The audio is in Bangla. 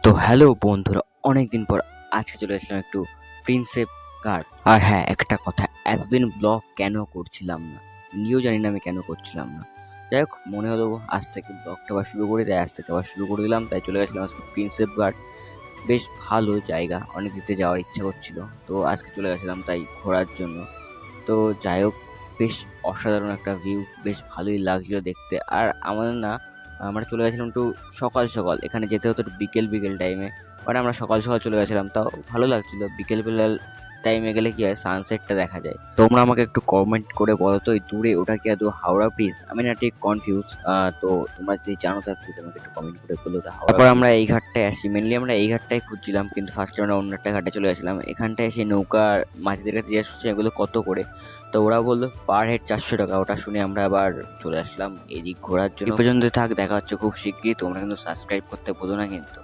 তো হ্যালো বন্ধুরা, অনেক দিন পর আজকে চলে আসলাম একটু প্রিন্সেপ ঘাট। আর হ্যাঁ, একটা কথা, এতদিন ব্লগ কেন করছিলাম না, নিজেও জানি না আমি কেন করছিলাম না। যাই হোক, মনে হলো আজ থেকে ব্লগটা আবার শুরু করি, তাই আজ থেকে আবার শুরু করে দিলাম। তাই চলে গেছিলাম আজকে প্রিন্সেপ ঘাট। বেশ ভালো জায়গা, অনেক দিতে যাওয়ার ইচ্ছা করছিল, তো আজকে চলে গেছিলাম তাই ঘোরার জন্য। তো যাই হোক, বেশ অসাধারণ একটা ভিউ, বেশ ভালোই লাগছিল দেখতে। আর আমাদের না, আমরা চলে গেছিলাম একটু সকাল সকাল, এখানে যেতে হতো একটু বিকেল বিকেল টাইমে, বাট আমরা সকাল সকাল চলে গেছিলাম, তাও ভালো লাগছিল। বিকেল বেলার টাইমে গেলে কি হয়, সানসেটটা দেখা যায়। তোমরা আমাকে একটু কমেন্ট করে বলো তো, এই দূরে ওটা কি আদৌ হাওড়া ব্রিজ? আমি না ঠিক কনফিউজ। তো তোমরা যদি জানো তাহলে প্লিজ আমাকে একটু কমেন্ট করে বলো ওটা হাওড়া। তারপর আমরা এই ঘাটটায় আসি, মেনলি আমরা এই ঘাটটাই খুঁজছিলাম, কিন্তু ফার্স্টে আমরা অন্য একটা ঘাটে চলে গেছিলাম। এখানটায় এসে নৌকার মাঝিদের কাছে জিজ্ঞেস করছি এগুলো কত করে, তো ওরা বললো পার হেড 400 টাকা। ওটা শুনে আমরা আবার চলে আসলাম এদিক ঘোরার জন্য। এই পর্যন্ত থাক, দেখা হচ্ছে খুব শিগগিরই। তোমরা কিন্তু সাবস্ক্রাইব করতে ভুলো না কিন্তু।